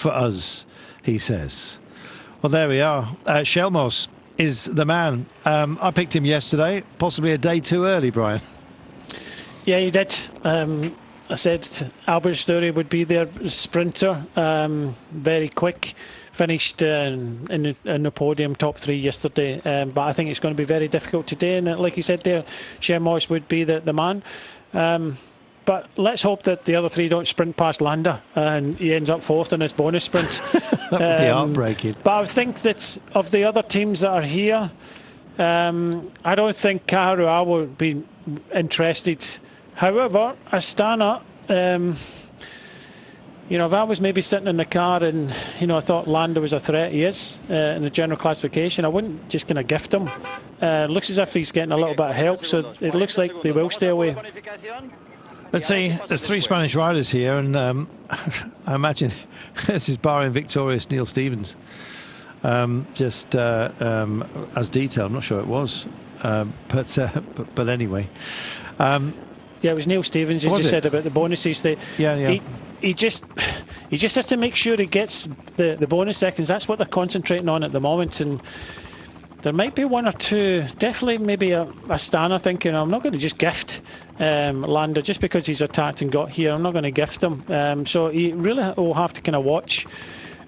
for us, he says. Well, there we are. Shelmos is the man. I picked him yesterday, possibly a day too early, Brian. Yeah, you did. I said Albert Story would be their sprinter. Very quick. Finished in the podium, top 3 yesterday. But I think it's going to be very difficult today. And like you said there, Shelmos would be the man. But let's hope that the other 3 don't sprint past Landa and he ends up 4th in his bonus sprint. That would be heartbreaking. But I think that of the other teams that are here, I don't think Kaharua will be interested. However, Astana, if I was maybe sitting in the car and, I thought Landa was a threat, he is, in the general classification, I wouldn't just kind of gift him. Looks as if he's getting a little bit of help, so it looks like they will stay away. Let's see, there's 3 Spanish riders here, and I imagine this is barring victorious Neil Stevens. Just as detailed, I'm not sure it was, but anyway. Yeah, it was Neil Stevens, as you said about the bonuses. He just has to make sure he gets the bonus seconds. That's what they're concentrating on at the moment, and there might be 1 or 2, definitely maybe a Astana thinking, I'm not going to just gift Landa just because he's attacked and got here. I'm not going to gift him. So he really will have to kind of watch.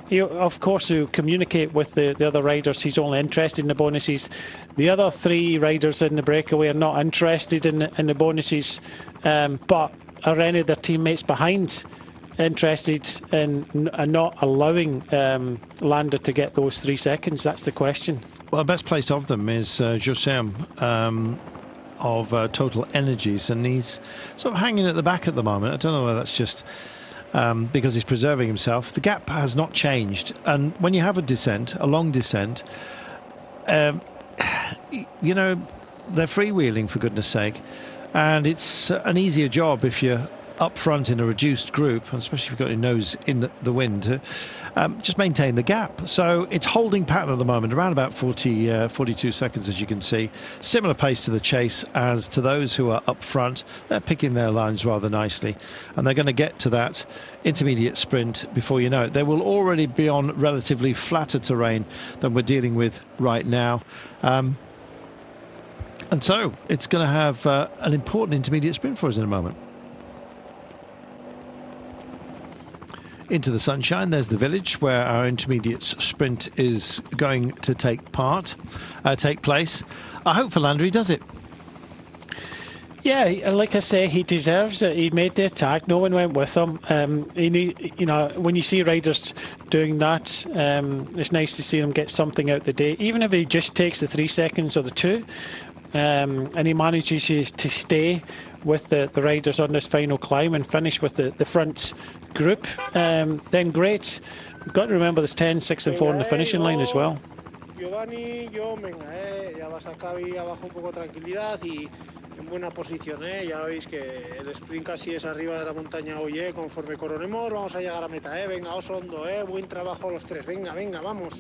He, of course, to communicate with the other riders. He's only interested in the bonuses. The other 3 riders in the breakaway are not interested in the bonuses, but are any of their teammates behind interested in not allowing Landa to get those 3 seconds? That's the question. Well, the best placed of them is Josem of Total Energies, and he's sort of hanging at the back at the moment. I don't know whether that's just because he's preserving himself. The gap has not changed, and when you have a long descent, they're freewheeling, for goodness sake, and it's an easier job if you're up front in a reduced group, and especially if you've got your nose in the wind, to just maintain the gap. So it's holding pattern at the moment, around about 42 seconds, as you can see. Similar pace to the chase as to those who are up front. They're picking their lines rather nicely, and they're going to get to that intermediate sprint before you know it. They will already be on relatively flatter terrain than we're dealing with right now. And so it's going to have an important intermediate sprint for us in a moment. Into the sunshine, there's the village where our intermediate sprint is going to take place. I hope for Landa he does it. Yeah, like I say, he deserves it. He made the attack. No one went with him. When you see riders doing that, it's nice to see them get something out the day. Even if he just takes the 3 seconds or the 2, and he manages to stay with the riders on this final climb and finish with the front group, then great. We've got to remember there's 10, 6 and 4 in the finishing line as well. Giovanni, ya vas acá abajo un poco tranquilidad y en buena posición, ya veis que el sprint casi es arriba de la montaña hoy, conforme coronemos vamos a llegar a meta, venga Osondo, buen trabajo los 3, venga, vamos.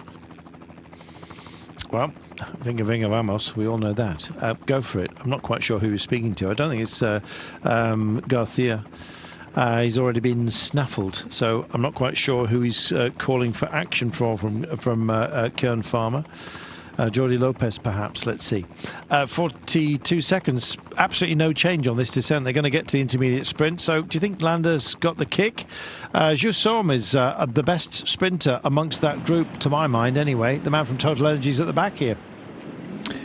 Well, Venga vamos, we all know that. Go for it. I'm not quite sure who he's speaking to. I don't think it's Garcia. He's already been snaffled, so I'm not quite sure who he's calling for action from Kern Farmer. Jordi Lopez, perhaps. Let's see. 42 seconds. Absolutely no change on this descent. They're going to get to the intermediate sprint. So do you think Landa's got the kick? Jussom is the best sprinter amongst that group, to my mind anyway. The man from Total Energies at the back here.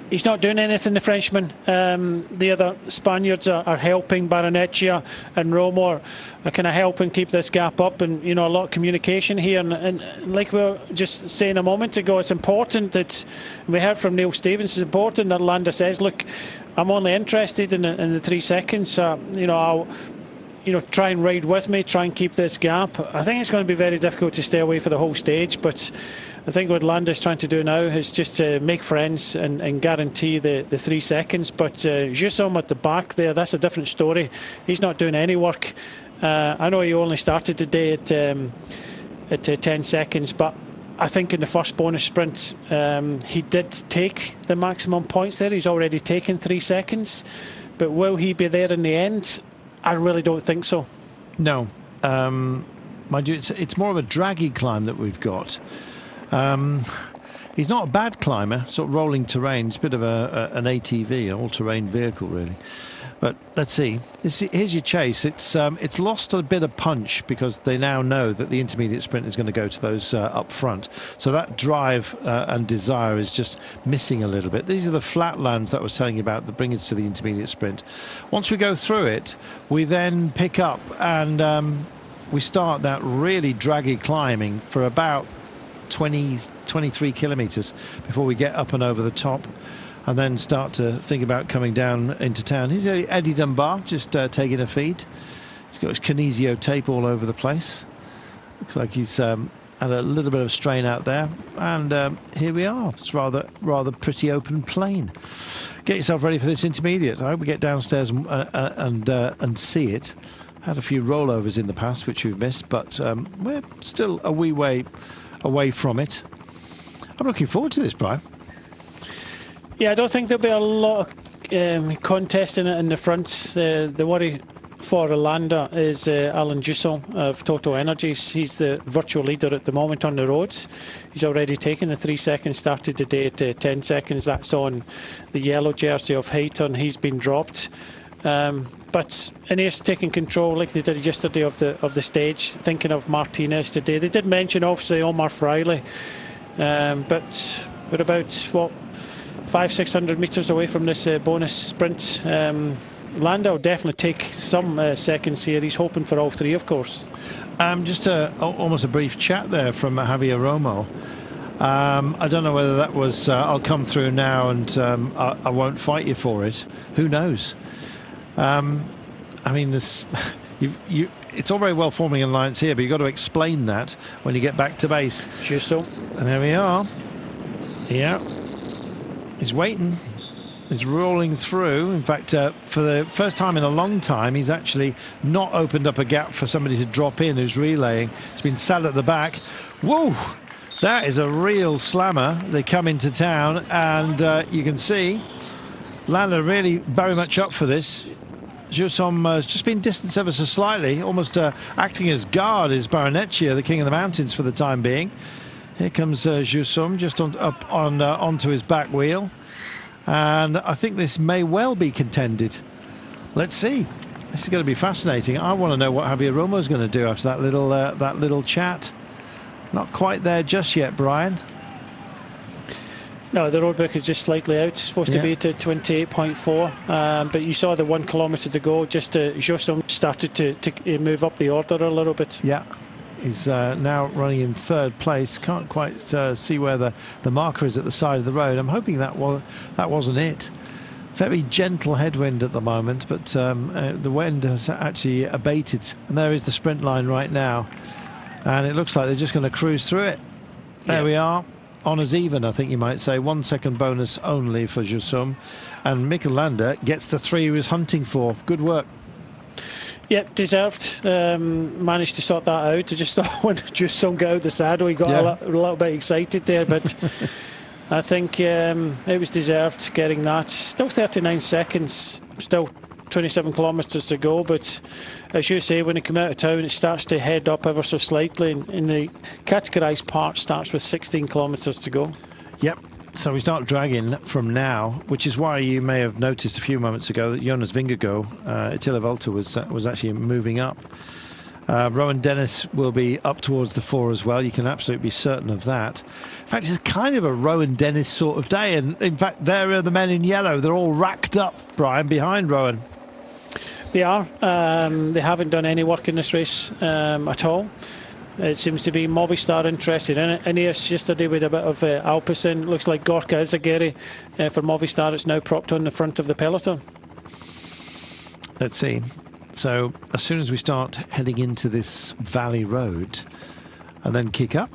He's not doing anything, the Frenchman. The other Spaniards are helping. Baroneccia and Romo are kind of helping keep this gap up, and a lot of communication here. And like we were just saying a moment ago, it's important that we heard from Neil Stevens. It's important that Landa says, "Look, I'm only interested in the 3 seconds. I'll try and ride with me, try and keep this gap." I think it's going to be very difficult to stay away for the whole stage, but I think what Landa's trying to do now is just to make friends and guarantee the 3 seconds. But Jussom at the back there, that's a different story. He's not doing any work. I know he only started today at 10 seconds, but I think in the first bonus sprint he did take the maximum points there. He's already taken 3 seconds, but will he be there in the end? I really don't think so. No. Mind you, it's more of a draggy climb that we've got. He's not a bad climber, sort of rolling terrain. It's a bit of an ATV, an all-terrain vehicle, really. But let's see. Here's your chase. It's lost a bit of punch because they now know that the intermediate sprint is going to go to those up front. So that drive and desire is just missing a little bit. These are the flatlands that I was telling you about that bring us to the intermediate sprint. Once we go through it, we then pick up and we start that really draggy climbing for about 23 kilometres before we get up and over the top, and then start to think about coming down into town. Here's Eddie Dunbar just taking a feed. He's got his kinesio tape all over the place. Looks like he's had a little bit of strain out there, and here we are. It's rather pretty open plain. Get yourself ready for this intermediate. I hope we get downstairs and see it. Had a few rollovers in the past which we've missed, but we're still a wee way away from it. I'm looking forward to this, Brian. Yeah, I don't think there'll be a lot of contest in it in the front. The worry for Orlando is Alan Jusson of Total Energies. He's the virtual leader at the moment on the roads. He's already taken the 3 seconds, started the day at 10 seconds. That's on the yellow jersey of Hayton. He's been dropped. But Ineos taking control like they did yesterday of the stage, thinking of Martinez today. They did mention obviously Omar Freile, but we're about 500-600 metres away from this bonus sprint. Landa will definitely take some seconds here. He's hoping for all three, of course. Just almost a brief chat there from Javier Romo. I don't know whether that was I'll come through now and I won't fight you for it. Who knows? I mean, this it's all very well forming an alliance here, but you've got to explain that when you get back to base. Sure so. And there we are. Yeah. He's waiting. He's rolling through. In fact, for the first time in a long time, he's actually not opened up a gap for somebody to drop in who's relaying. He's been sat at the back. Whoa! That is a real slammer. They come into town, and you can see Landa really very much up for this. Jusson has just been distanced ever so slightly, almost acting as guard is Barrenetxea, the king of the mountains for the time being. Here comes Jusson just onto his back wheel. And I think this may well be contended. Let's see. This is going to be fascinating. I want to know what Javier Romo is going to do after that little chat. Not quite there just yet, Brian. No, the roadbook is just slightly out. It's supposed to be to 28.4, but you saw the 1 kilometre to go. Just Jusson started to move up the order a little bit. Yeah, he's now running in third place. Can't quite see where the marker is at the side of the road. I'm hoping that wasn't it. Very gentle headwind at the moment, but the wind has actually abated. And there is the sprint line right now. And it looks like they're just going to cruise through it. There we are. Honours even, I think you might say. 1 second bonus only for Jusson. And Mikel Landa gets the 3 he was hunting for. Good work. Yep, deserved. Managed to sort that out. I just thought when Jusson got out the saddle, he got a little bit excited there, but I think it was deserved getting that. Still 39 seconds, still 27 kilometres to go, but as you say, when you come out of town, it starts to head up ever so slightly, and the categorised part starts with 16 kilometres to go. Yep. So we start dragging from now, which is why you may have noticed a few moments ago that Jonas Vingegaard, Attila Valter was actually moving up. Rowan Dennis will be up towards the 4 as well. You can absolutely be certain of that. In fact, it's kind of a Rowan Dennis sort of day, and in fact, there are the men in yellow. They're all racked up, Brian, behind Rowan. They are. They haven't done any work in this race at all. It seems to be Movistar interested in it. Ineos yesterday with a bit of Alpecin. Looks like Gorka Izagirre for Movistar. It's now propped on the front of the peloton. Let's see. So as soon as we start heading into this valley road and then kick up,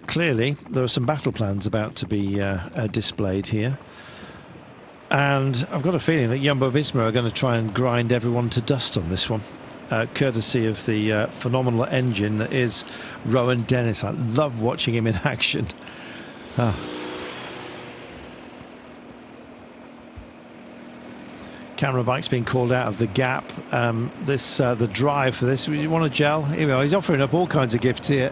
clearly there are some battle plans about to be displayed here. And I've got a feeling that Jumbo-Visma are going to try and grind everyone to dust on this one. Courtesy of the phenomenal engine that is Rowan Dennis. I love watching him in action. camera bike's been called out of the gap. The drive for this. You want a gel? Here we are. He's offering up all kinds of gifts here.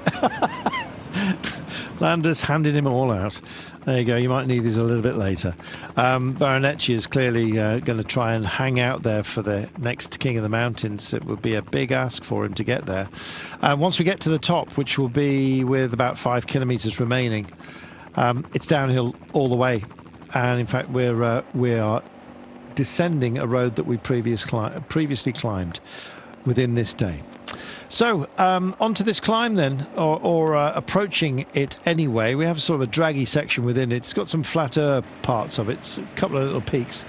Landa's handing him all out. There you go. You might need these a little bit later. Baronecci is clearly going to try and hang out there for the next King of the Mountains. It would be a big ask for him to get there. Once we get to the top, which will be with about 5 kilometres remaining, it's downhill all the way. And in fact, we are descending a road that we previously climbed within this day. So onto this climb then, or approaching it anyway. We have sort of a draggy section within it. It's got some flatter parts of it, a couple of little peaks,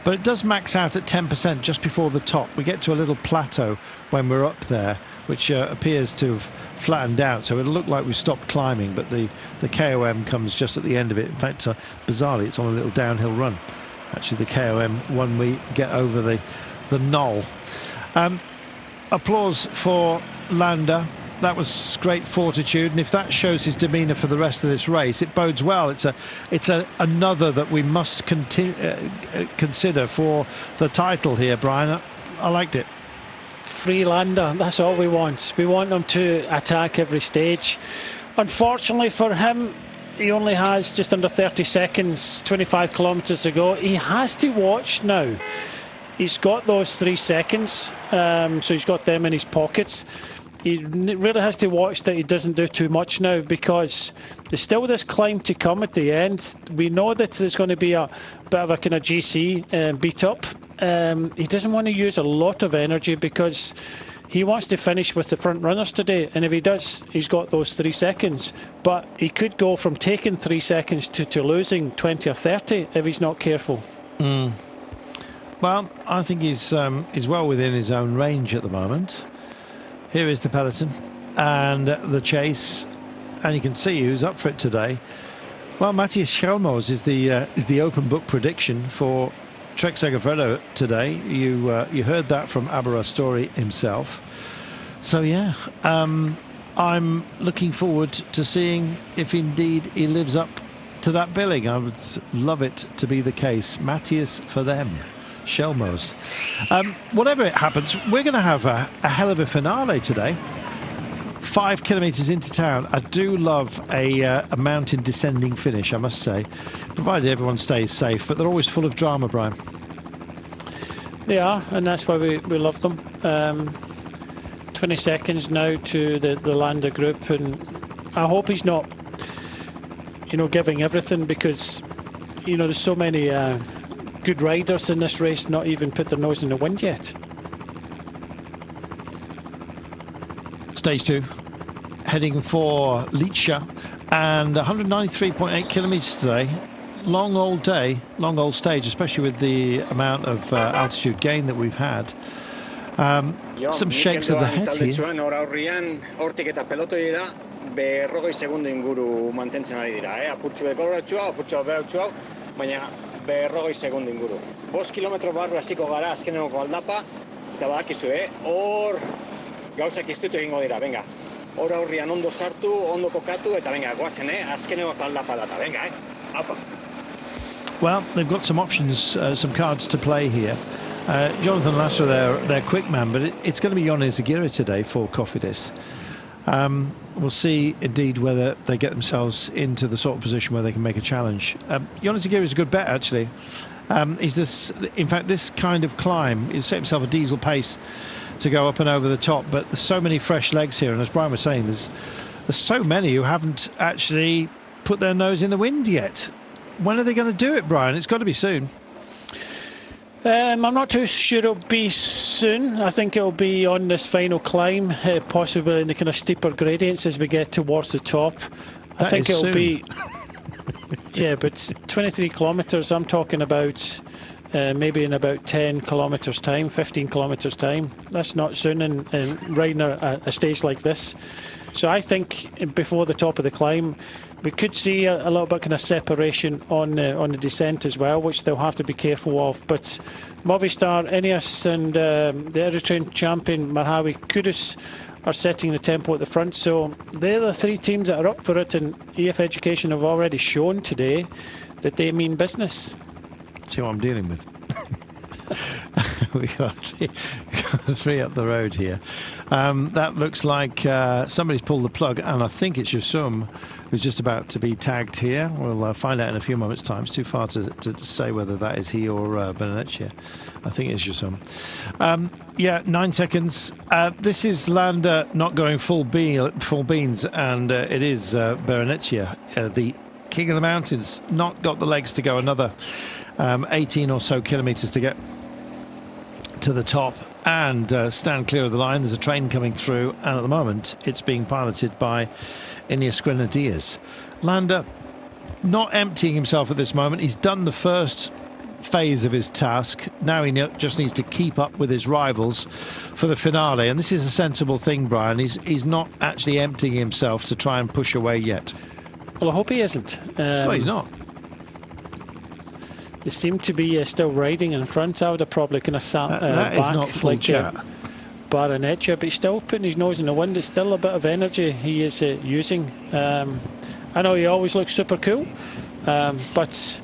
but it does max out at 10% just before the top. We get to a little plateau when we're up there, which appears to have flattened out, so it'll look like we've stopped climbing, but the KOM comes just at the end of it. In fact, bizarrely, it's on a little downhill run. Actually, the KOM when we get over the knoll. Applause for Landa. That was great fortitude, and if that shows his demeanour for the rest of this race, it bodes well. It's another that we must consider for the title here, Brian. I liked it. Free Landa, that's all we want. We want him to attack every stage. Unfortunately for him, he only has just under 30 seconds, 25 kilometres to go. He has to watch now. He's got those 3 seconds, so he's got them in his pockets. He really has to watch that he doesn't do too much now, because there's still this climb to come at the end. We know that there's going to be a bit of a kind of GC beat up. He doesn't want to use a lot of energy because he wants to finish with the front runners today, and if he does, he's got those 3 seconds. But he could go from taking 3 seconds to losing 20 or 30 if he's not careful. Well, I think he's well within his own range at the moment. Here is the peloton and the chase, and you can see who's up for it today. Well, Matthias Schelmos is the open book prediction for Trek Segafredo today. You heard that from Aberastori himself. So yeah, I'm looking forward to seeing if indeed he lives up to that billing. I would love it to be the case. Matthias for them. Schelmos. Whatever it happens, we're going to have a hell of a finale today. 5 kilometres into town. I do love a mountain descending finish, I must say, provided everyone stays safe, but they're always full of drama, Brian. They are, and that's why we love them. 20 seconds now to the Landa group, and I hope he's not giving everything, because there's so many good riders in this race not even put their nose in the wind yet. Stage 2, heading for Licia, and 193.8 kilometres today. Long old day, long old stage, especially with the amount of altitude gain that we've had. Some shakes of the head here. Berrogei segundo inguru. 5 kilometro barru hasiko gara azkenengo aldapa, eta badakizu, hor gauzak iztutu egingo dira, venga. Hor aurrian ondo sartu, ondo kokatu, eta venga, goazen, azkenengo aldapa data, venga, apa. Well, they've got some options, some cards to play here. Jonathan Lasser, their quick man, but it's going to be Jon Izagirre today for Cofidis. We'll see indeed whether they get themselves into the sort of position where they can make a challenge. Jon Izagirre is a good bet, actually. In fact, this kind of climb, he's set himself a diesel pace to go up and over the top, but there's so many fresh legs here, and as Brian was saying, there's so many who haven't actually put their nose in the wind yet. When are they going to do it, Brian? It's got to be soon. I'm not too sure it'll be soon. I think it'll be on this final climb, possibly in the kind of steeper gradients as we get towards the top. I think it'll be... Yeah, but 23 kilometres, I'm talking about maybe in about 10 kilometres time, 15 kilometres time. That's not soon in riding a stage like this. So I think before the top of the climb, we could see a little bit kind of separation on the descent as well, which they'll have to be careful of. But Movistar, Ineos and the Eritrean champion Marhawi Kudus are setting the tempo at the front. So they're the 3 teams that are up for it, and EF Education have already shown today that they mean business. See what I'm dealing with. we got three up the road here. That looks like somebody's pulled the plug, and I think it's Yasum who's just about to be tagged here. We'll find out in a few moments' time. It's too far to say whether that is he or Benedicchia. I think it's Yasum. Yeah, 9 seconds. This is Landa not going full beans, and it is Benedicchia, the king of the mountains, not got the legs to go another 18 or so kilometres to get to the top and stand clear of the line. There's a train coming through, and at the moment it's being piloted by Ineos Grenadiers. Landa not emptying himself at this moment. He's done the first phase of his task. Now he just needs to keep up with his rivals for the finale, and this is a sensible thing, Brian. He's not actually emptying himself to try and push away yet. Well, I hope he isn't. Well, he's not. They seem to be still riding in front. I would have probably kind of sat that back is not full like chat. Baronetcha, but he's still putting his nose in the wind. It's still a bit of energy he is using. I know he always looks super cool, but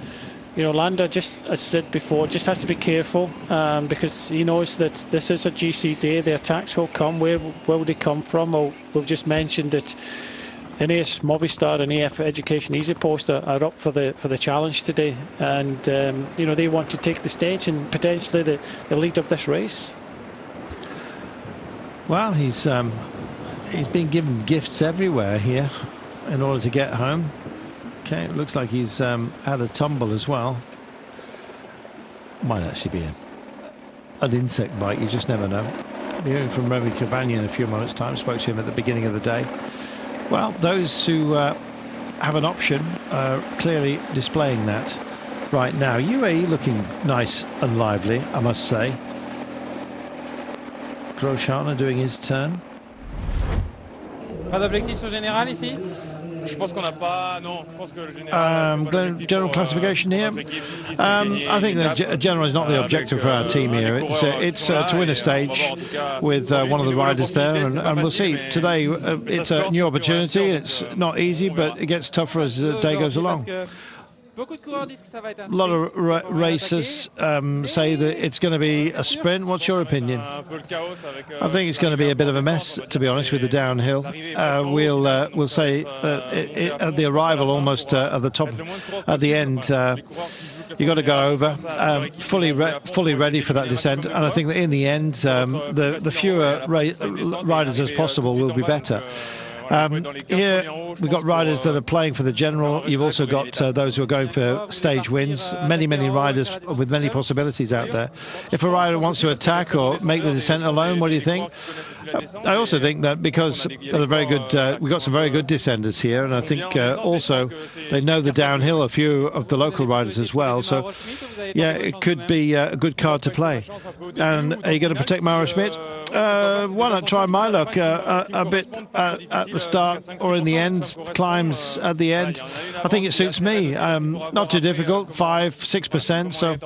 you know, Landa, just as I said before, just has to be careful because he knows that this is a GC day. The attacks will come. Where will they come from? Well, we've just mentioned that Ineos, Movistar and AF Education Easy Post are up for the challenge today, and you know, they want to take the stage and potentially the lead of this race. Well, he's been given gifts everywhere here in order to get home. Okay, it looks like he's had a tumble as well. Might actually be an insect bite, you just never know. We'll be hearing from Remy Cavagna in a few moments' time. Spoke to him at the beginning of the day. Well, those who have an option are clearly displaying that right now. UAE looking nice and lively, I must say. Grosjean doing his turn. Pas d'objectif sur général ici? Je pense qu'on n'a pas. Non, je pense que le général. General classification here. I think the general is not the objective for our team here. It's to win a stage with one of the riders there, and we'll see. Today it's a new opportunity. It's not easy, but it gets tougher as the day goes along. A lot of racers say that it's going to be a sprint. What's your opinion? I think it's going to be a bit of a mess, to be honest, with the downhill. We'll say at the arrival, almost at the top, at the end, you've got to go over fully ready for that descent. And I think that in the end, the fewer riders as possible will be better. Here we've got riders that are playing for the general. You've also got those who are going for stage wins. Many riders with many possibilities out there. If a rider wants to attack or make the descent alone, what do you think? I also think that because of the very good, we've got some very good descenders here, and I think also they know the downhill, a few of the local riders as well. So yeah, it could be a good card to play. And are you going to protect Mauro Schmidt? Why not try my luck a bit at the start or in the end, climbs at the end? I think it suits me. Not too difficult, 5-6%, so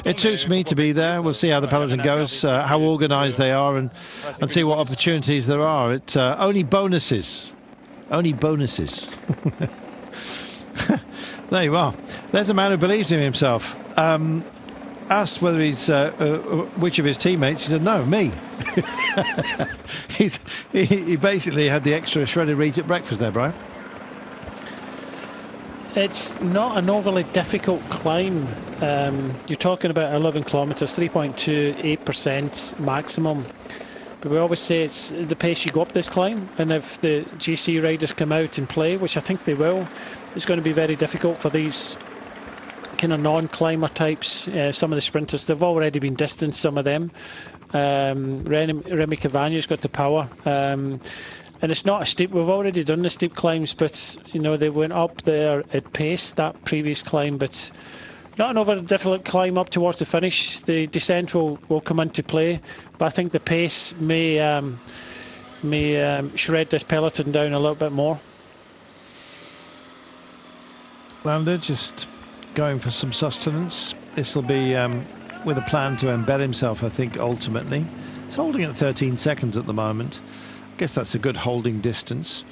it suits me to be there. We'll see how the peloton goes, how organised they are, and see what opportunities there are. It's only bonuses. Only bonuses. There you are. There's a man who believes in himself. Asked whether he's which of his teammates, he said no, me. he basically had the extra shredded wheat at breakfast there, Brian. It's not an overly difficult climb. You're talking about 11 kilometres, 3.28% maximum. But we always say it's the pace you go up this climb, and if the GC riders come out and play, which I think they will, it's going to be very difficult for these kind of non-climber types. Some of the sprinters, they've already been distanced, some of them. Remy Cavagna's got the power, and it's not a steep. We've already done the steep climbs, but you know, they went up there at pace that previous climb, but not an overly difficult climb up towards the finish. The descent will come into play, but I think the pace may shred this peloton down a little bit more. Landa just going for some sustenance. This will be with a plan to embed himself, I think, ultimately. He's holding at 13 seconds at the moment. I guess that's a good holding distance.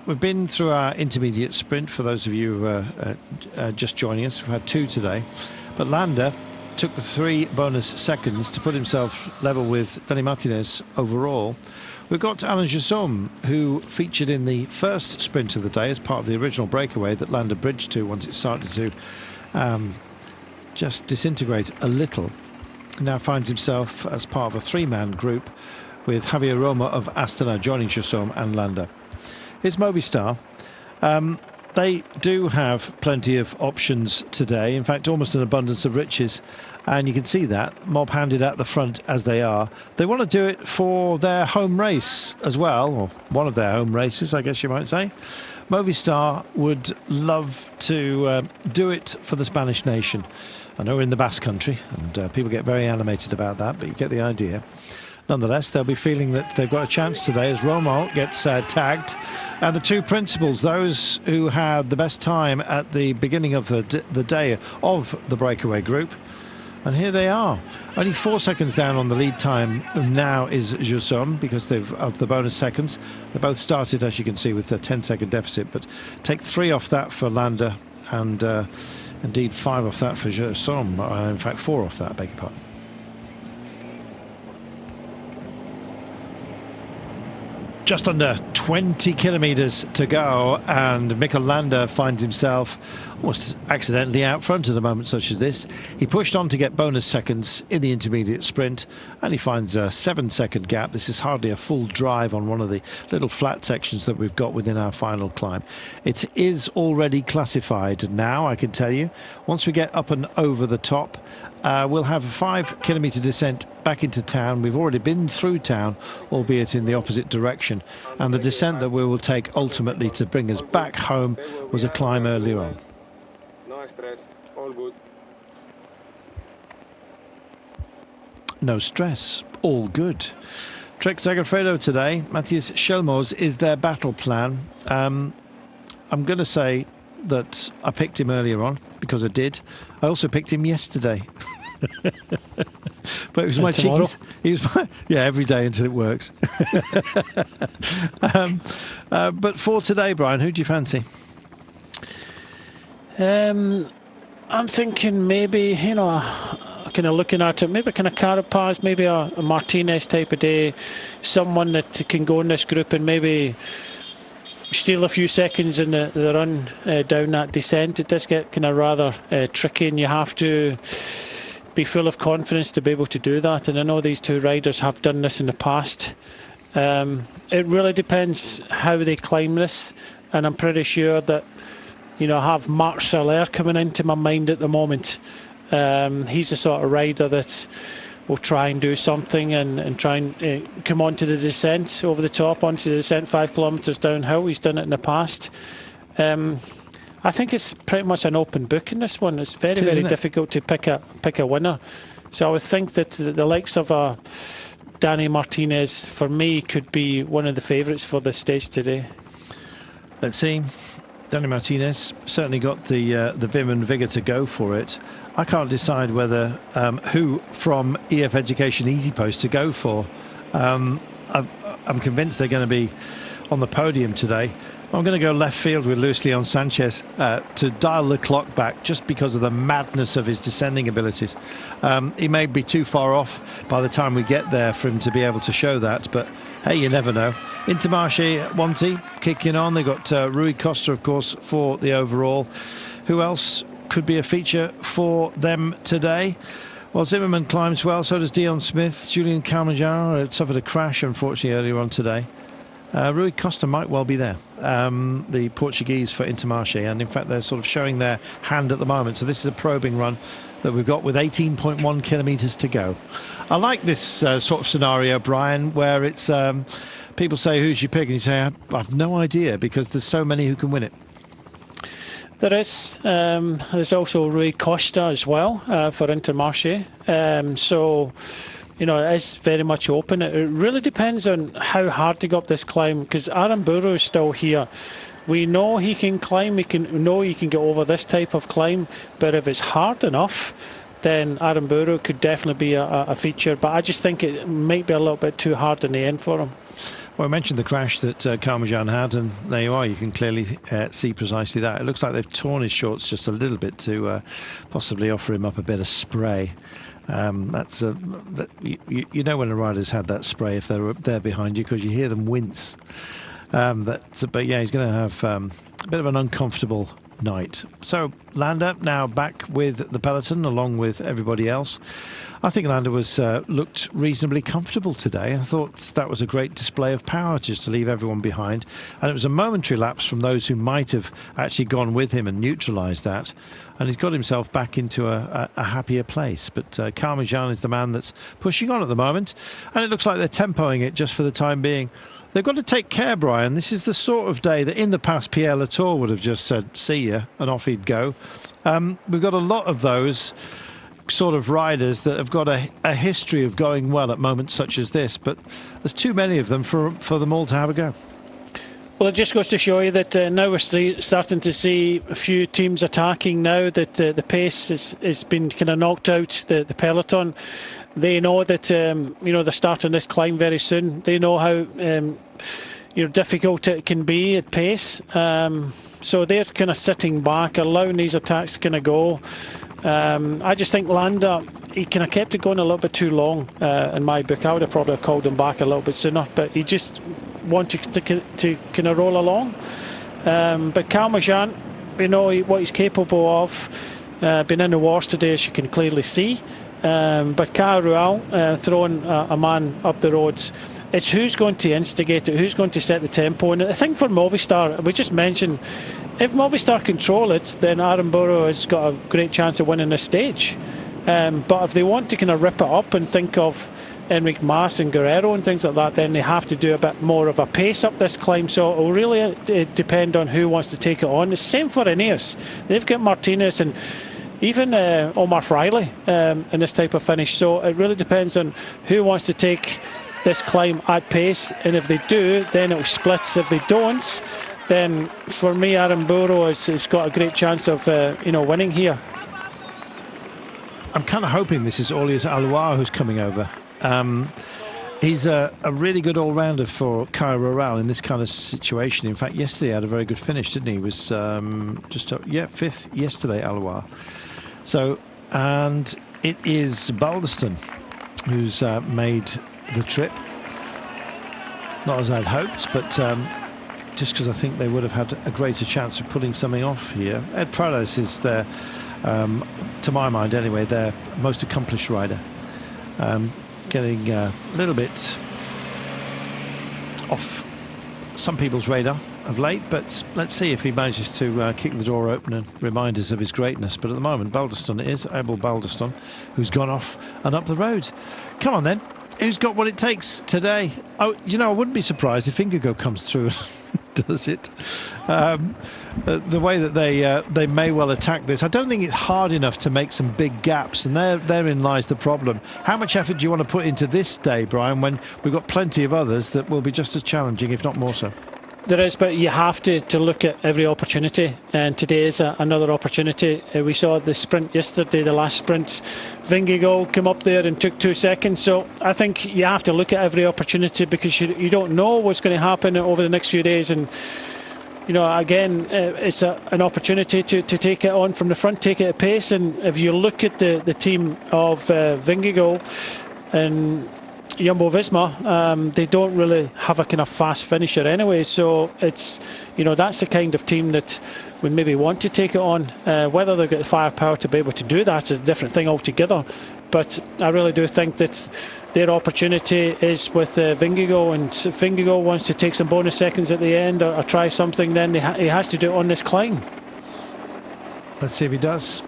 We've been through our intermediate sprint for those of you who are just joining us. We've had two today. But Landa took the 3 bonus seconds to put himself level with Danny Martinez overall. We've got Alain Jaussaum, who featured in the first sprint of the day as part of the original breakaway that Landa bridged to once it started to just disintegrate a little. Now finds himself as part of a 3-man group with Javier Roma of Astana joining Jaussaum and Landa. Here's Movistar. They do have plenty of options today. In fact, almost an abundance of riches. And you can see that, mob-handed at the front as they are. They want to do it for their home race as well, or one of their home races, I guess you might say. Movistar would love to do it for the Spanish nation. I know we're in the Basque country, and people get very animated about that, but you get the idea. Nonetheless, they'll be feeling that they've got a chance today as Romo gets tagged. And the 2 principals, those who had the best time at the beginning of the day of the breakaway group. And here they are. Only 4 seconds down on the lead time now is Jaussaum because of the bonus seconds. They both started, as you can see, with a 10-second deficit. But take 3 off that for Landa and indeed 5 off that for Jaussaum. In fact, 4 off that, I beg your pardon. Just under 20 kilometres to go, and Mikel Landa finds himself almost accidentally out front at a moment such as this. He pushed on to get bonus seconds in the intermediate sprint, and he finds a 7-second gap. This is hardly a full drive on one of the little flat sections that we've got within our final climb. It is already classified now, I can tell you. Once we get up and over the top, we'll have a 5-kilometre descent back into town. We've already been through town, albeit in the opposite direction. And the descent that we will take ultimately to bring us back home was a climb earlier on. No stress, all good. Trek Segafredo today, Matthias Schelmoes is their battle plan. I'm going to say that I picked him earlier on because I did. I also picked him yesterday. But it was my cheeky. Yeah, every day until it works. But for today, Brian, who do you fancy? I'm thinking maybe, kind of looking at it, maybe kind of Carapaz, maybe a Martinez type of day, someone that can go in this group and maybe steal a few seconds in the run down that descent. It does get kind of rather tricky, and you have to be full of confidence to be able to do that. And I know these 2 riders have done this in the past. It really depends how they climb this, and I'm pretty sure that I have Marc Soler coming into my mind at the moment. He's the sort of rider that will try and do something and try and come onto the descent over the top, onto the descent 5 kilometres downhill. He's done it in the past. I think it's pretty much an open book in this one. It's very, very difficult to pick a winner. So I would think that the likes of Danny Martinez, for me, could be one of the favourites for this stage today. Let's see. Danny Martinez certainly got the vim and vigour to go for it. I can't decide whether who from EF Education Easy Post to go for. I'm convinced they're going to be on the podium today. I'm going to go left field with Luis Leon Sanchez to dial the clock back just because of the madness of his descending abilities. He may be too far off by the time we get there for him to be able to show that, but hey, you never know. Intermarché Wanty kicking on. They've got Rui Costa, of course, for the overall. Who else could be a feature for them today? Well, Zimmerman climbs well, so does Dion Smith. Julian Carmijan suffered a crash, unfortunately, earlier on today. Rui Costa might well be there, the Portuguese for Intermarché, and in fact they're sort of showing their hand at the moment. So this is a probing run that we've got with 18.1 kilometres to go. I like this sort of scenario, Brian, where it's people say, who's your pick? And you say, I've no idea, because there's so many who can win it. There is. There's also Rui Costa as well for Intermarché. So it is very much open. It really depends on how hard to go up this climb, because Aramburu is still here. We know he can climb, we know he can get over this type of climb, but if it's hard enough, then Aramburu could definitely be a feature. But I just think it might be a little bit too hard in the end for him. Well, I mentioned the crash that Karmajan had, and there you are. You can clearly see precisely that. It looks like they've torn his shorts just a little bit to possibly offer him up a bit of spray. You know when a rider's had that spray if they're up there behind you, because you hear them wince. But yeah, he's going to have a bit of an uncomfortable night. So Landa now back with the peloton along with everybody else. I think Landa was looked reasonably comfortable today. I thought that was a great display of power just to leave everyone behind, and it was a momentary lapse from those who might have actually gone with him and neutralised that, and he's got himself back into a happier place. But Karmajan is the man that's pushing on at the moment, and it looks like they're tempoing it just for the time being. They've got to take care, Brian. This is the sort of day that in the past Pierre Latour would have just said, see ya, and off he'd go. We've got a lot of those sort of riders that have got a history of going well at moments such as this, but there's too many of them for them all to have a go. Well, it just goes to show you that now we're starting to see a few teams attacking now, that the pace has been kind of knocked out, the peloton. They know that they're starting this climb very soon. They know how difficult it can be at pace. So they're kind of sitting back, allowing these attacks to kind of go. I just think Landa, he kind of kept it going a little bit too long in my book. I would have probably called him back a little bit sooner, but he just wanted to kind of roll along. But Karmajan, we know what he's capable of. Been in the wars today, as you can clearly see. But Caruel throwing a man up the roads. It's who's going to instigate it, who's going to set the tempo. And I think for Movistar, we just mentioned, if Movistar control it, then Aramburu has got a great chance of winning this stage. But if they want to kind of rip it up and think of Enric Mas and Guerrero and things like that, then they have to do a bit more of a pace up this climb. So it will really depend on who wants to take it on. The same for Ineos. They've got Martinez and even Omar Fraile in this type of finish. So it really depends on who wants to take this climb at pace, and if they do, then it'll split. If they don't, then for me, Aramburu has got a great chance of winning here. I'm kind of hoping this is Aulias Alouar who's coming over. He's a really good all-rounder for Kai Rural in this kind of situation. In fact, yesterday he had a very good finish, didn't he? He was fifth yesterday, Alouar. So, and it is Balderston who's made the trip. Not as I'd hoped, but just because I think they would have had a greater chance of pulling something off here. Ed Prados is their, to my mind anyway, their most accomplished rider. Getting a little bit off some people's radar of late, but let's see if he manages to kick the door open and remind us of his greatness. But at the moment, Balderston it is, Abel Balderston, who's gone off and up the road. Come on then, who's got what it takes today? Oh, I wouldn't be surprised if Vingegaard comes through and does it. The way that they may well attack this, I don't think it's hard enough to make some big gaps, and therein lies the problem. How much effort do you want to put into this day, Brian, when we've got plenty of others that will be just as challenging, if not more so? There is, but you have to look at every opportunity, and today is another opportunity. We saw the sprint yesterday, the last sprint. Vingegaard came up there and took 2 seconds. So I think you have to look at every opportunity, because you don't know what's going to happen over the next few days. And again, it's an opportunity to take it on from the front, take it at pace. And if you look at the team of Vingegaard and Jumbo-Visma, they don't really have a kind of fast finisher anyway, so it's that's the kind of team that would maybe want to take it on. Whether they've got the firepower to be able to do that is a different thing altogether, but I really do think that their opportunity is with Vingegaard, and if Vingegaard wants to take some bonus seconds at the end or try something, then he has to do it on this climb. Let's see if he does.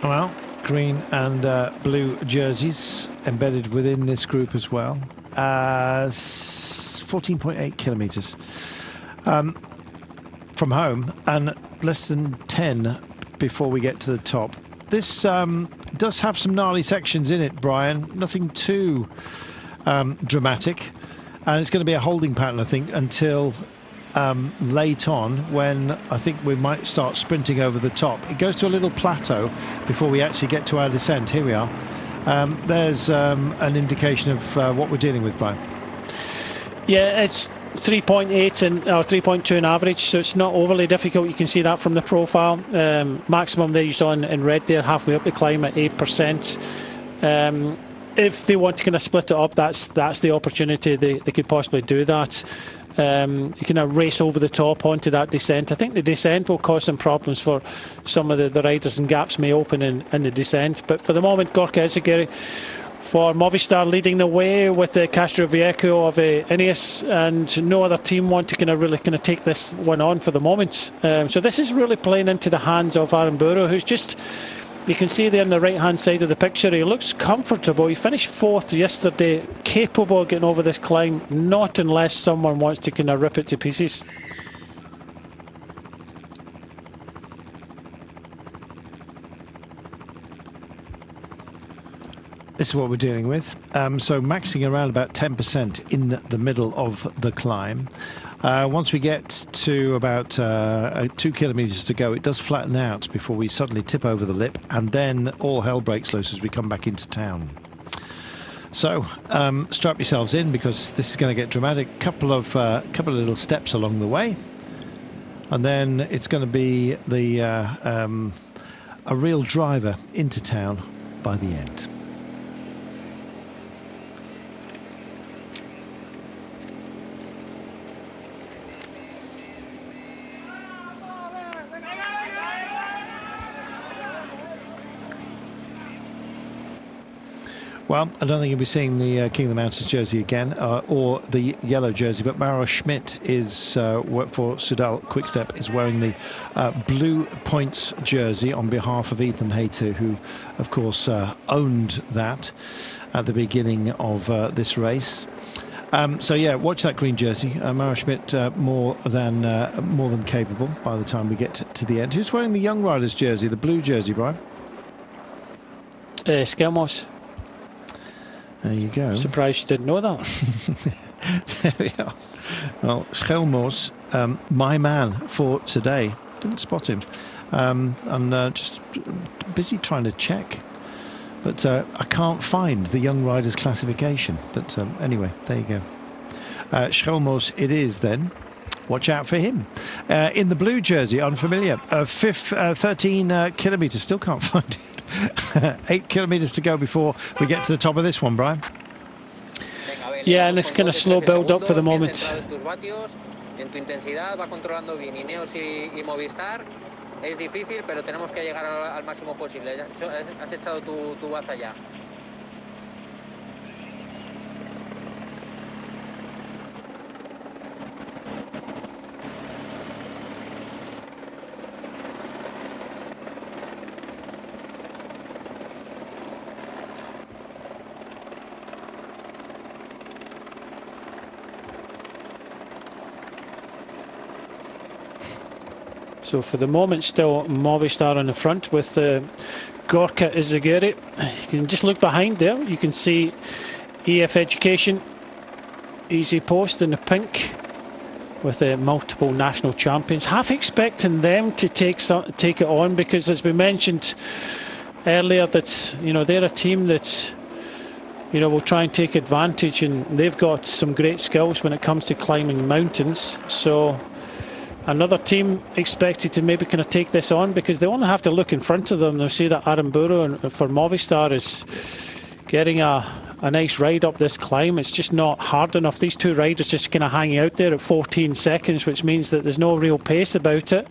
Well, green and blue jerseys embedded within this group as well. 14.8 kilometres from home, and less than 10 before we get to the top. This does have some gnarly sections in it, Brian. Nothing too dramatic, and it's going to be a holding pattern, I think, until late on, when I think we might start sprinting over the top. It goes to a little plateau before we actually get to our descent. Here we are. There's an indication of what we're dealing with, Brian. Yeah, it's 3.8 and or 3.2 on average, so it's not overly difficult. You can see that from the profile. Maximum there you saw in red there, halfway up the climb at 8%. If they want to kind of split it up, that's the opportunity. They could possibly do that. You kind of race over the top onto that descent. I think the descent will cause some problems for some of the riders, and gaps may open in the descent. But for the moment, Gorka Ezegiri for Movistar leading the way with the Castro Viejo of Ineos, and no other team want to really take this one on for the moment. So this is really playing into the hands of Aramburu, who's just, you can see there on the right hand side of the picture, he looks comfortable. He finished 4th yesterday, capable of getting over this climb, not unless someone wants to kind of rip it to pieces. This is what we're dealing with. So maxing around about 10% in the middle of the climb. Once we get to about 2 kilometres to go, it does flatten out before we suddenly tip over the lip, and then all hell breaks loose as we come back into town. So strap yourselves in, because this is going to get dramatic. Couple of little steps along the way, and then it's going to be a real driver into town by the end. Well, I don't think you'll be seeing the King of the Mountains jersey again, or the yellow jersey, but Mauro Schmidt is, for Soudal Quickstep, is wearing the blue points jersey on behalf of Ethan Hayter, who, of course, owned that at the beginning of this race. So yeah, watch that green jersey. Mauro Schmidt more than capable by the time we get to the end. Who's wearing the Young Riders jersey, the blue jersey, Brian? Skelmos. There you go. Surprised you didn't know that. There we are. Well, Schelmos, my man for today. Didn't spot him. And just busy trying to check. But I can't find the Young Riders classification. But anyway, there you go. Schelmos it is then. Watch out for him. In the blue jersey, unfamiliar. 13 kilometres, still can't find it. 8 kilometres to go before we get to the top of this one, Brian. Yeah, and it's kind of slow build up for the moment. En tu intensidad va controlando bien Ineos y Movistar. Es difícil, pero tenemos que llegar al máximo posible. Has echado tu baza ya. So for the moment, still Movistar on the front with Gorka Izagiri. You can just look behind there. You can see EF Education, Easy Post in the pink with multiple national champions. Half expecting them to take it on, because as we mentioned earlier, that they're a team that will try and take advantage, and they've got some great skills when it comes to climbing mountains. So another team expected to maybe kind of take this on, because they only have to look in front of them. They'll see that Aramburu for Movistar is getting a nice ride up this climb. It's just not hard enough. These two riders just kind of hanging out there at 14 seconds, which means that there's no real pace about it.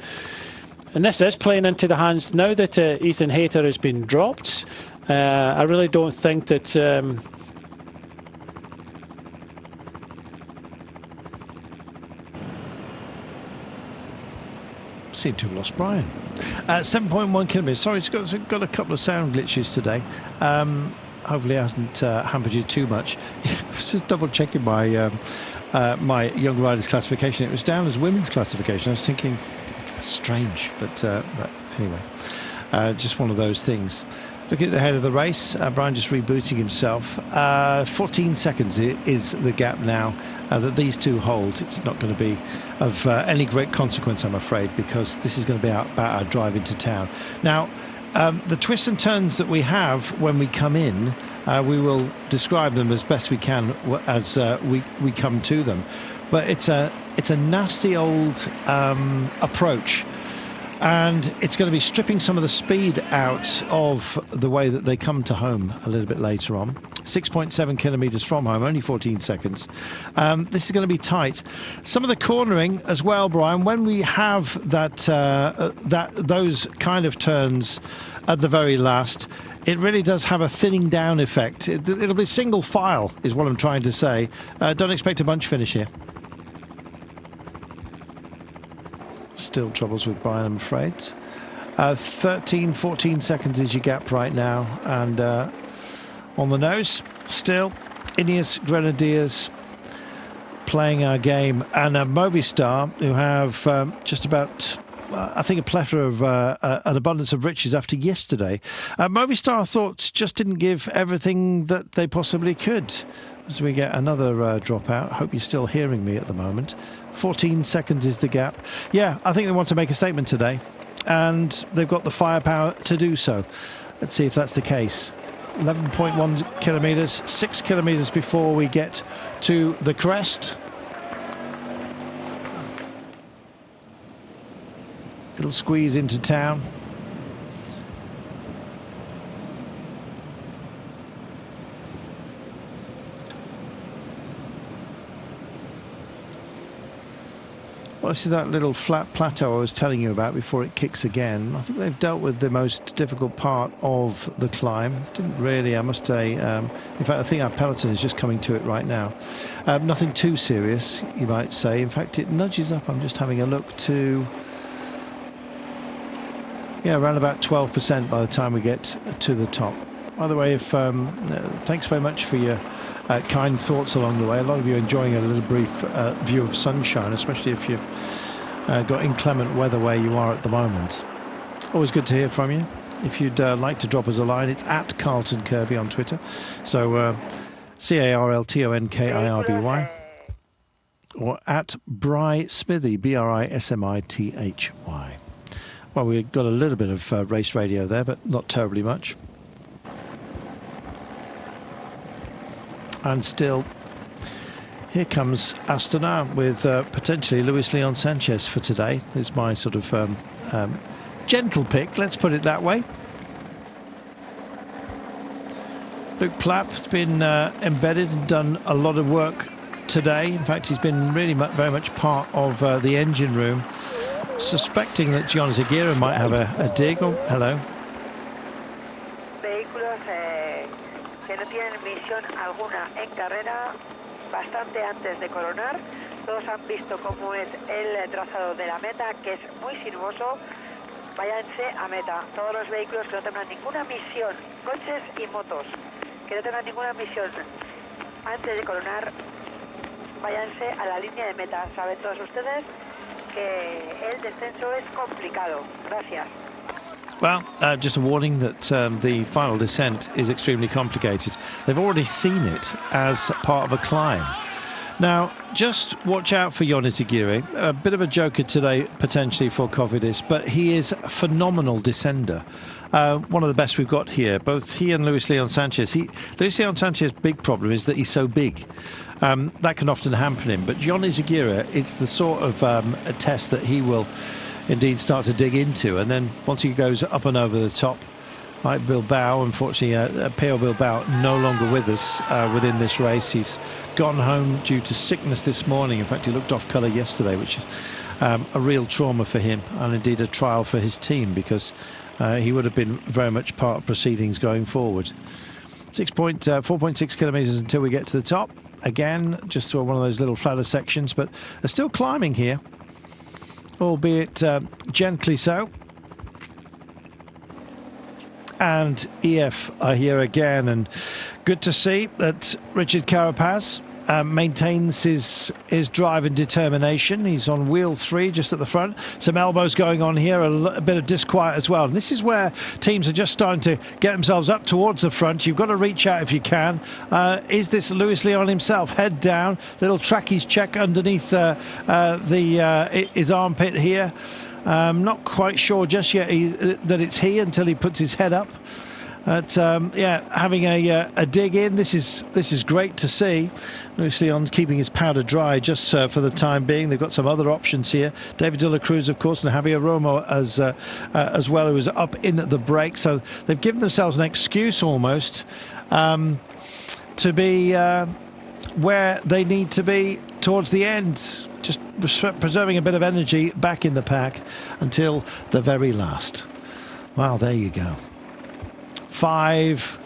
And this is playing into the hands now that Ethan Hayter has been dropped. I really don't think that seem to have lost Brian. 7.1 kilometres. Sorry, it's got a couple of sound glitches today. Hopefully it hasn't hampered you too much. I was just double checking my my Young Riders classification. It was down as women's classification. I was thinking, that's strange, but anyway, just one of those things. Looking at the head of the race, Brian just rebooting himself. 14 seconds is the gap now that these two hold. It's not going to be of any great consequence, I'm afraid, because this is going to be about our drive into town. Now, the twists and turns that we have when we come in We will describe them as best we can as we come to them. But it's a nasty old approach. And it's going to be stripping some of the speed out of the way that they come to home a little bit later on. 6.7 kilometres from home, only 14 seconds. This is going to be tight. Some of the cornering as well, Brian, when we have those kind of turns at the very last, it really does have a thinning down effect. It'll be single file, is what I'm trying to say. Don't expect a bunch finish here. Still troubles with Brian, I'm afraid. 13, 14 seconds is your gap right now. And on the nose, still, Ineos Grenadiers playing our game. And Movistar, who have just about, I think, a plethora of an abundance of riches after yesterday. Movistar, I thought, just didn't give everything that they possibly could. As we get another dropout. Hope you're still hearing me at the moment. 14 seconds is the gap. Yeah, I think they want to make a statement today, and they've got the firepower to do so. Let's see if that's the case. 11.1 kilometres, 6 kilometres before we get to the crest. It'll squeeze into town. Well, this is that little flat plateau I was telling you about before it kicks again. I think they've dealt with the most difficult part of the climb. Didn't really, I must say. In fact, I think our peloton is just coming to it right now. Nothing too serious, you might say. In fact, it nudges up. I'm just having a look to... yeah, around about 12% by the time we get to the top. By the way, thanks very much for your kind thoughts along the way. A lot of you enjoying a little brief view of sunshine, especially if you've got inclement weather where you are at the moment. Always good to hear from you. If you'd like to drop us a line, it's at Carlton Kirby on Twitter. So CarltonKirby, or at Bry Smithy, BrisMithy. Well, we've got a little bit of race radio there, but not terribly much. And still, here comes Astana with potentially Luis Leon Sanchez for today. It's my sort of gentle pick, let's put it that way. Luke Plapp's been embedded and done a lot of work today. In fact, he's been really very much part of the engine room. Suspecting that Jonas Aguirre might have a dig. Oh, hello. Que no tienen misión alguna en carrera, bastante antes de coronar. Todos han visto cómo es el trazado de la meta, que es muy sinuoso. Váyanse a meta. Todos los vehículos que no tengan ninguna misión, coches y motos, que no tengan ninguna misión antes de coronar, váyanse a la línea de meta. Saben todos ustedes que el descenso es complicado. Gracias. Well, just a warning that the final descent is extremely complicated. They've already seen it as part of a climb. Now, just watch out for Jonas Aguirre. A bit of a joker today, potentially, for Cofidis, but he is a phenomenal descender. One of the best we've got here. Both he and Luis Leon Sanchez. Luis Leon Sanchez's big problem is that he's so big. That can often hamper him. But Jonas Aguirre, it's the sort of a test that he will indeed start to dig into, and then once he goes up and over the top, like Bilbao, unfortunately Peo Bilbao no longer with us within this race. He's gone home due to sickness this morning. In fact, he looked off colour yesterday, which is a real trauma for him, and indeed a trial for his team, because he would have been very much part of proceedings going forward. 4.6 kilometres until we get to the top. Again, just one of those little flatter sections, but they're still climbing here, albeit gently so. And EF are here again, and good to see that Richard Carapaz maintains his drive and determination. He's on wheel 3 just at the front. Some elbows going on here, a bit of disquiet as well. And this is where teams are just starting to get themselves up towards the front. You've got to reach out if you can. Is this Luis Leon himself? Head down, little trackies check underneath his armpit here. Not quite sure just yet that it's he until he puts his head up. But having a dig in. This is great to see. Obviously, on keeping his powder dry just for the time being. They've got some other options here. David de la Cruz, of course, and Javier Romo as well, who was up in the break. So they've given themselves an excuse almost to be where they need to be towards the end. Just preserving a bit of energy back in the pack until the very last. Well, there you go. 5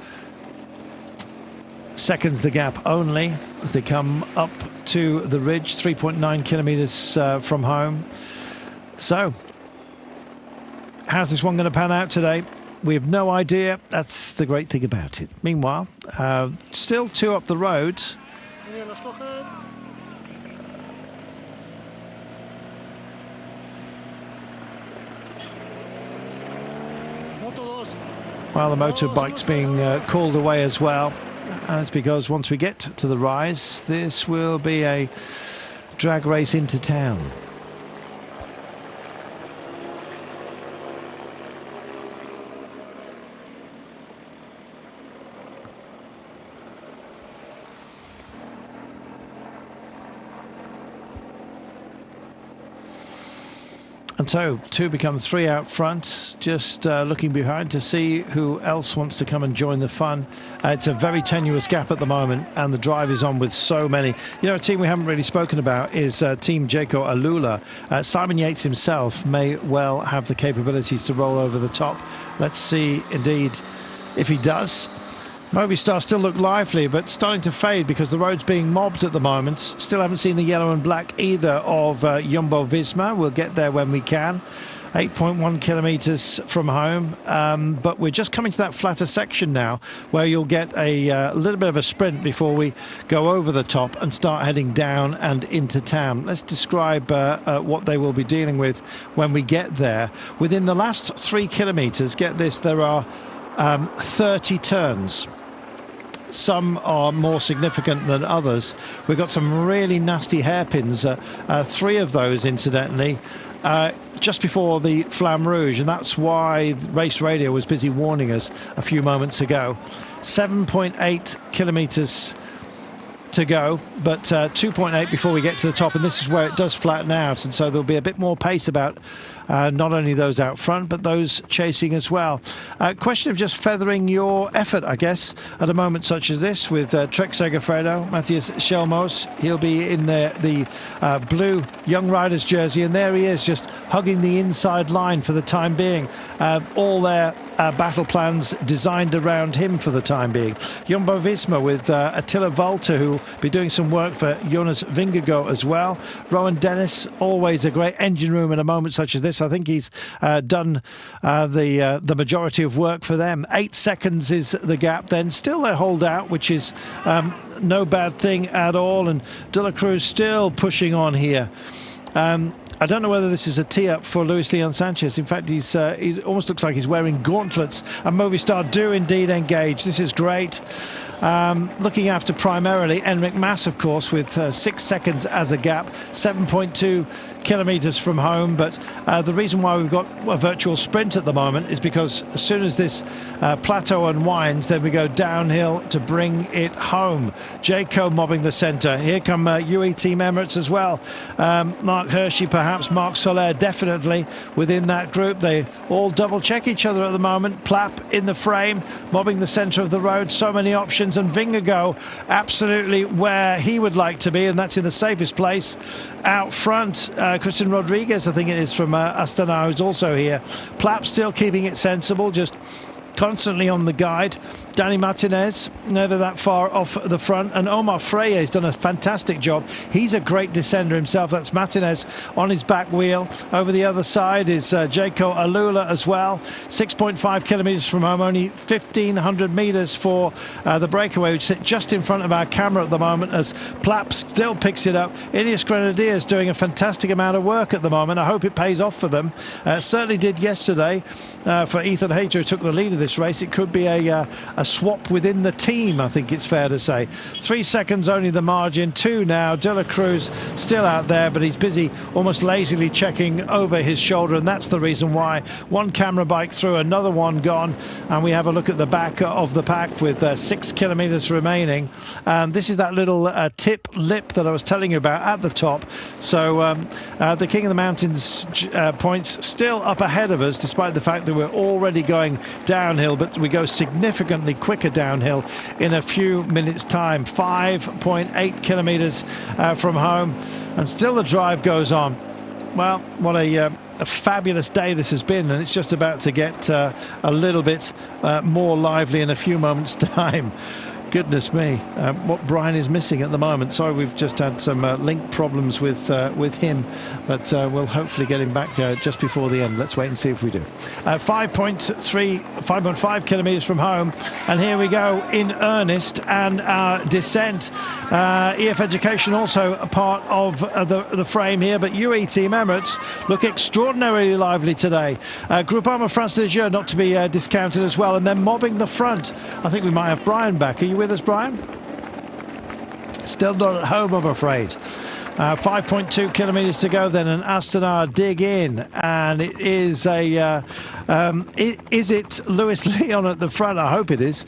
seconds the gap only as they come up to the ridge, 3.9 kilometers from home. So how's this one going to pan out today? We have no idea. That's the great thing about it. Meanwhile, still 2 up the road. Well, the motorbike's being called away as well. And it's because once we get to the rise, this will be a drag race into town. And so 2 become 3 out front, just looking behind to see who else wants to come and join the fun. It's a very tenuous gap at the moment, and the drive is on with so many. You know, a team we haven't really spoken about is Team Jaco Alula. Simon Yates himself may well have the capabilities to roll over the top. Let's see, indeed, if he does. Movistar still look lively, but starting to fade because the road's being mobbed at the moment. Still haven't seen the yellow and black either of Jumbo-Visma. We'll get there when we can. 8.1 kilometres from home, but we're just coming to that flatter section now where you'll get a little bit of a sprint before we go over the top and start heading down and into town. Let's describe what they will be dealing with when we get there. Within the last 3 kilometres, get this, there are 30 turns. Some are more significant than others. We've got some really nasty hairpins, 3 of those incidentally, just before the Flamme Rouge, and that's why Race Radio was busy warning us a few moments ago. 7.8 kilometres to go, but 2.8 before we get to the top, and this is where it does flatten out, and so there'll be a bit more pace about not only those out front but those chasing as well. Question of just feathering your effort, I guess, at a moment such as this with Trek Segafredo, Matthias Schelmos. He'll be in the blue Young Riders jersey, and there he is, just hugging the inside line for the time being. All their battle plans designed around him for the time being. Jumbo-Visma with Attila Walter, who will be doing some work for Jonas Vingegaard as well. Rowan Dennis, always a great engine room in a moment such as this. I think he's done the majority of work for them. 8 seconds is the gap then. Still they hold out, which is no bad thing at all. And De La Cruz still pushing on here. I don't know whether this is a tee-up for Luis Leon Sanchez. In fact, he almost looks like he's wearing gauntlets. And Movistar do indeed engage. This is great. Looking after primarily Enric Mas, of course, with 6 seconds as a gap. 7.2 kilometres from home, but the reason why we've got a virtual sprint at the moment is because as soon as this plateau unwinds, then we go downhill to bring it home. Jaco mobbing the centre. Here come UE Team Emirates as well. Mark Hershey, perhaps Marc Soler, definitely within that group. They all double check each other at the moment. Plapp in the frame, mobbing the centre of the road. So many options, and Vingegaard absolutely where he would like to be, and that's in the safest place out front. Christian Rodriguez, I think it is, from Astana, who's also here. Plapp still keeping it sensible, just constantly on the guide. Danny Martinez never that far off the front, and Omar Freire has done a fantastic job. He's a great descender himself. That's Martinez on his back wheel. Over the other side is Jaco Alula as well. 6.5 kilometres from home, only 1,500 metres for the breakaway, which sit just in front of our camera at the moment as Plapp still picks it up. Ineos Grenadiers doing a fantastic amount of work at the moment. I hope it pays off for them. Certainly did yesterday for Ethan Hayter, who took the lead of this race. It could be a swap within the team, I think it's fair to say. 3 seconds only the margin, 2 now. De La Cruz still out there, but he's busy almost lazily checking over his shoulder, and that's the reason why. One camera bike through, another one gone, and we have a look at the back of the pack with 6 kilometres remaining. This is that little tip lip that I was telling you about at the top. So the King of the Mountains points still up ahead of us, despite the fact that we're already going downhill, but we go significantly quicker downhill in a few minutes time. 5.8 kilometres from home, and still the drive goes on. Well, what a fabulous day this has been, and it's just about to get a little bit more lively in a few moments time. Goodness me, what Brian is missing at the moment. Sorry, we've just had some link problems with him, but we'll hopefully get him back just before the end. Let's wait and see if we do. 5.5 kilometres from home, and here we go in earnest, and our descent. EF Education also a part of the frame here, but UE Team Emirates look extraordinarily lively today. Groupama France de Jeux not to be discounted as well, and they're mobbing the front. I think we might have Brian back. Are you with us, Brian? Still not at home, I'm afraid. 5.2 kilometres to go, then an Astana dig in, and it is a is it Lewis Leon at the front? I hope it is,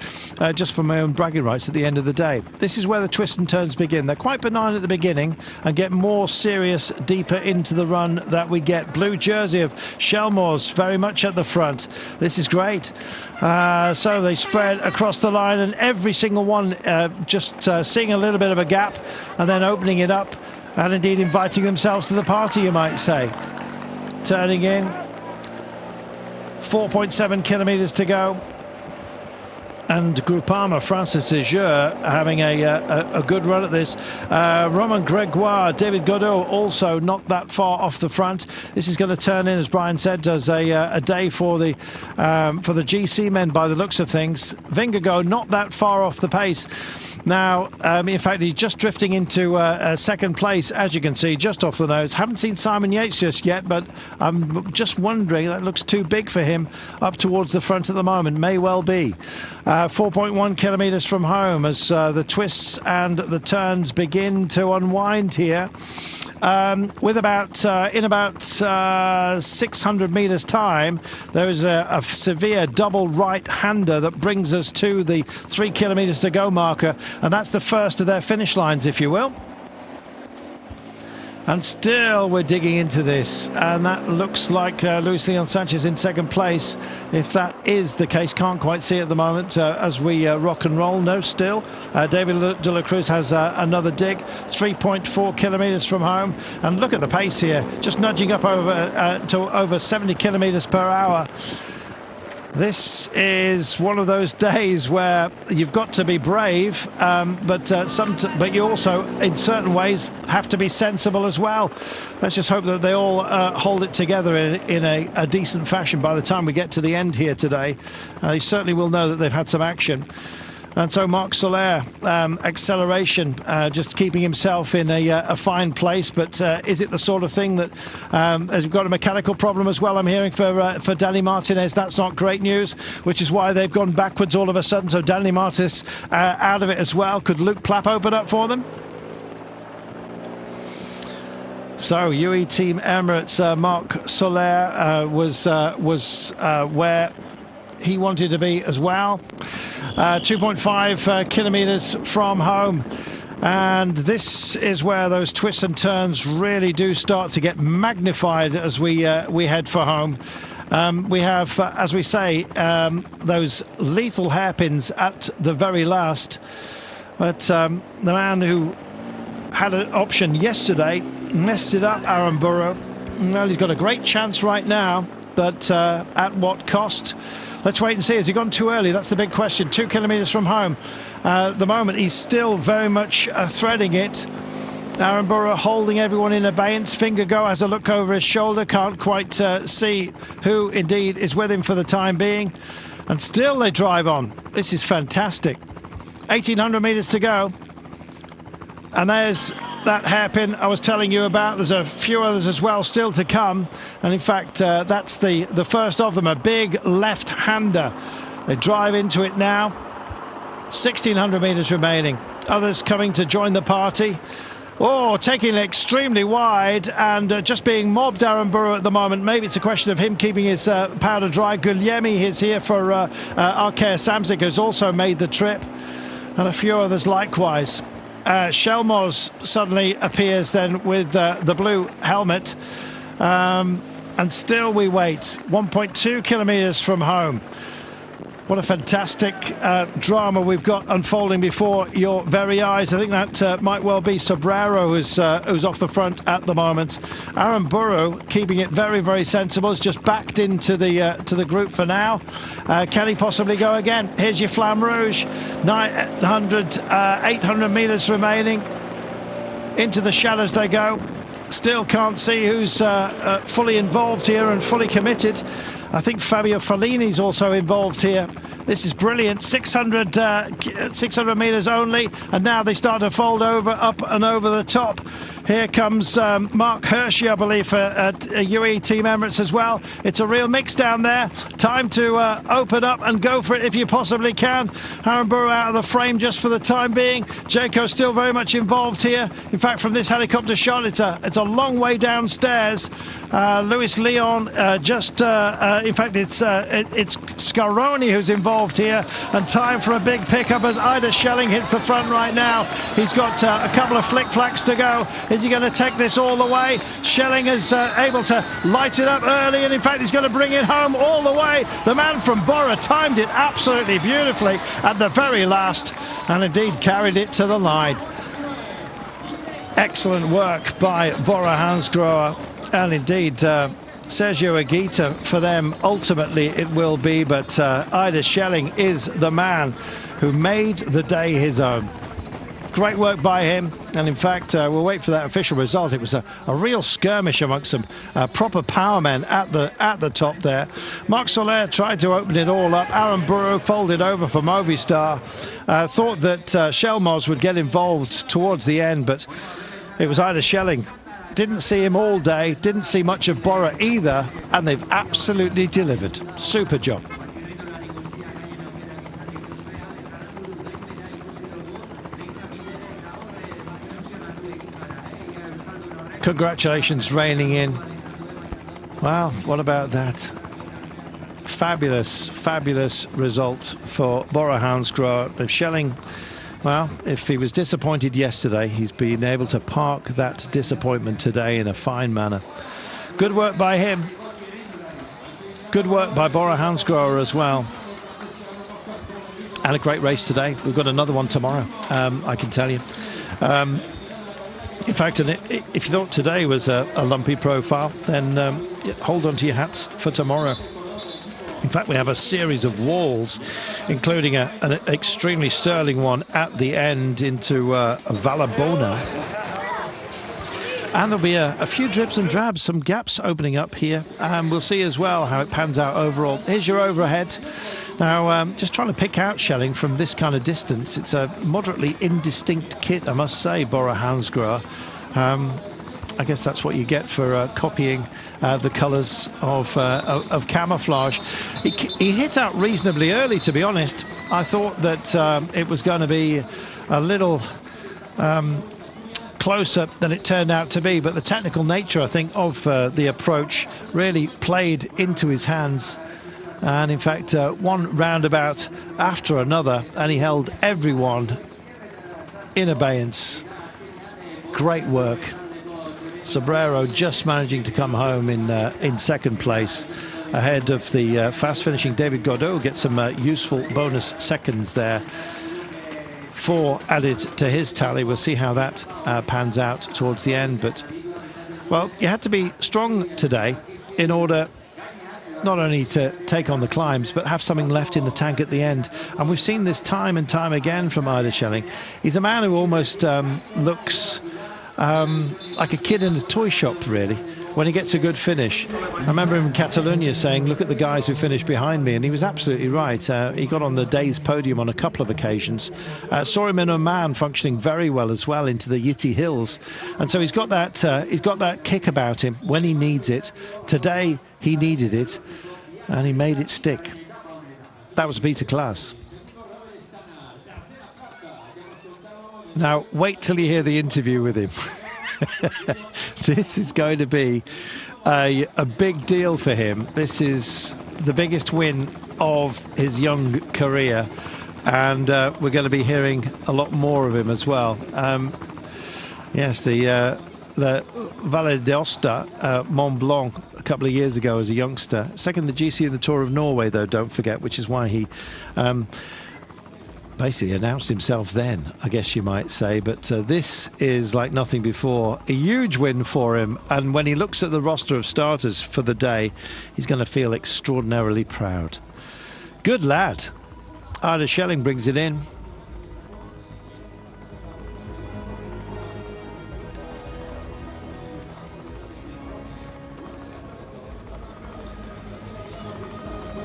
just for my own bragging rights at the end of the day. This is where the twists and turns begin. They're quite benign at the beginning and get more serious deeper into the run that we get. Blue jersey of Shelmore's very much at the front. This is great. So they spread across the line, and every single one just seeing a little bit of a gap and then opening it up, and indeed inviting themselves to the party, you might say. Turning in, 4.7 kilometres to go. And Groupama Francis de Jeux having a good run at this. Romain Gregoire, David Godot also not that far off the front. This is going to turn in, as Brian said, as a day for the GC men by the looks of things. Vingegaard not that far off the pace. Now, in fact, he's just drifting into second place, as you can see, just off the nose. Haven't seen Simon Yates just yet, but I'm just wondering, that looks too big for him up towards the front at the moment. May well be. 4.1 kilometres from home as the twists and the turns begin to unwind here. With about in about 600 metres time, there is a severe double right-hander that brings us to the 3 kilometres to go marker, and that's the first of their finish lines, if you will. And still we're digging into this, and that looks like Luis Leon Sanchez in second place. If that is the case, can't quite see at the moment as we rock and roll. No, still. David De La Cruz has another dig, 3.4 kilometres from home. And look at the pace here, just nudging up over to over 70 kilometres per hour. This is one of those days where you've got to be brave, but you also, in certain ways, have to be sensible as well. Let's just hope that they all hold it together in a decent fashion by the time we get to the end here today. You certainly will know that they've had some action. And so Marc Soler, acceleration, just keeping himself in a fine place. But is it the sort of thing that has got a mechanical problem as well? I'm hearing for Danny Martinez. That's not great news, which is why they've gone backwards all of a sudden. So Danny Martinez out of it as well. Could Luke Plapp open up for them? So UE Team Emirates, Marc Soler was where he wanted to be as well. 2.5 kilometres from home, and this is where those twists and turns really do start to get magnified as we head for home. We have, as we say, those lethal hairpins at the very last, but the man who had an option yesterday messed it up, Aaron Burrow. Well, he's got a great chance right now, but at what cost? Let's wait and see. Has he gone too early? That's the big question. 2 kilometres from home. At the moment, he's still very much threading it. Aaron Burrow holding everyone in abeyance. Vingegaard has a look over his shoulder. Can't quite see who indeed is with him for the time being. And still they drive on. This is fantastic. 1,800 metres to go. And there's that hairpin I was telling you about. There's a few others as well still to come, and in fact that's the first of them, a big left-hander. They drive into it now. 1,600 metres remaining. Others coming to join the party. Oh, taking it extremely wide and just being mobbed, Aaron Burrow, at the moment. Maybe it's a question of him keeping his powder dry. Guglielmi is here for Arkea Samsic, who's also made the trip, and a few others likewise. Shelmos suddenly appears then with the blue helmet. And still we wait. 1.2 kilometres from home. What a fantastic drama we've got unfolding before your very eyes. I think that might well be Sobrero who's off the front at the moment. Aaron Burrow keeping it very, very sensible. Has just backed into the group for now. Can he possibly go again? Here's your Flamme Rouge. 800 metres remaining. Into the shadows they go. Still can't see who's fully involved here and fully committed. I think Fabio Fellini's also involved here. This is brilliant. 600 metres only, and now they start to fold over, up and over the top. Here comes Mark Hershey, I believe, for UAE Team Emirates as well. It's a real mix down there. Time to open up and go for it if you possibly can. Aaron Burrow out of the frame just for the time being. Jayco still very much involved here. In fact, from this helicopter shot, it's a long way downstairs. Luis Leon in fact, it's Scaroni who's involved here, and time for a big pickup as Ida Schelling hits the front right now. He's got a couple of flick-flacks to go. Is he going to take this all the way? Schelling is able to light it up early, and in fact he's going to bring it home all the way. The man from Bora timed it absolutely beautifully at the very last, and indeed carried it to the line. Excellent work by Bora Hansgrohe, and indeed Sergio Aguita for them ultimately it will be, but Ida Schelling is the man who made the day his own. Great work by him, and in fact we'll wait for that official result. It was a real skirmish amongst some proper power men at the top there. Marc Soler tried to open it all up. Aaron Burrow folded over for Movistar. Thought that Shelmos would get involved towards the end, but it was Ida Schelling. Didn't see him all day, didn't see much of Bora either, and they've absolutely delivered. Super job. Congratulations raining in. Well, what about that? Fabulous, fabulous result for Bora Hansgrohe. If Schelling, well, if he was disappointed yesterday, he's been able to park that disappointment today in a fine manner. Good work by him. Good work by Bora Hansgrohe as well. And a great race today. We've got another one tomorrow, I can tell you. In fact, if you thought today was a lumpy profile, then hold on to your hats for tomorrow. In fact, we have a series of walls, including an extremely sterling one at the end into Valabona. And there'll be a few drips and drabs, some gaps opening up here. And we'll see as well how it pans out overall. Here's your overhead. Now, just trying to pick out Schelling from this kind of distance. It's a moderately indistinct kit, I must say, Bora Hansgrohe. I guess that's what you get for copying the colours of camouflage. He hit out reasonably early, to be honest. I thought that it was going to be a little closer than it turned out to be, but the technical nature, I think, of the approach really played into his hands. And in fact, one roundabout after another, and he held everyone in abeyance. Great work. Sobrero just managing to come home in second place, ahead of the fast finishing David Godot. Get some useful bonus seconds there. 4 added to his tally. We'll see how that pans out towards the end. But, well, you had to be strong today in order not only to take on the climbs, but have something left in the tank at the end. And we've seen this time and time again from Ida Schelling. He's a man who almost looks like a kid in a toy shop, really, when he gets a good finish. I remember him in Catalonia saying, look at the guys who finished behind me, and he was absolutely right. He got on the day's podium on a couple of occasions. Saw him in Oman functioning very well as well into the Yiti Hills, and so he's got that kick about him when he needs it. Today he needed it, and he made it stick. That was beta class. Now, wait till you hear the interview with him. This is going to be a big deal for him. This is the biggest win of his young career, and we're going to be hearing a lot more of him as well. Yes, the Valle d'Aosta, Mont Blanc, a couple of years ago as a youngster. Second the GC in the Tour of Norway, though, don't forget, which is why he basically announced himself then, I guess you might say. But this is like nothing before. A huge win for him. And when he looks at the roster of starters for the day, he's going to feel extraordinarily proud. Good lad. Ida Schelling brings it in.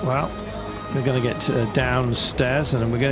Well, we're going to get downstairs and we're going to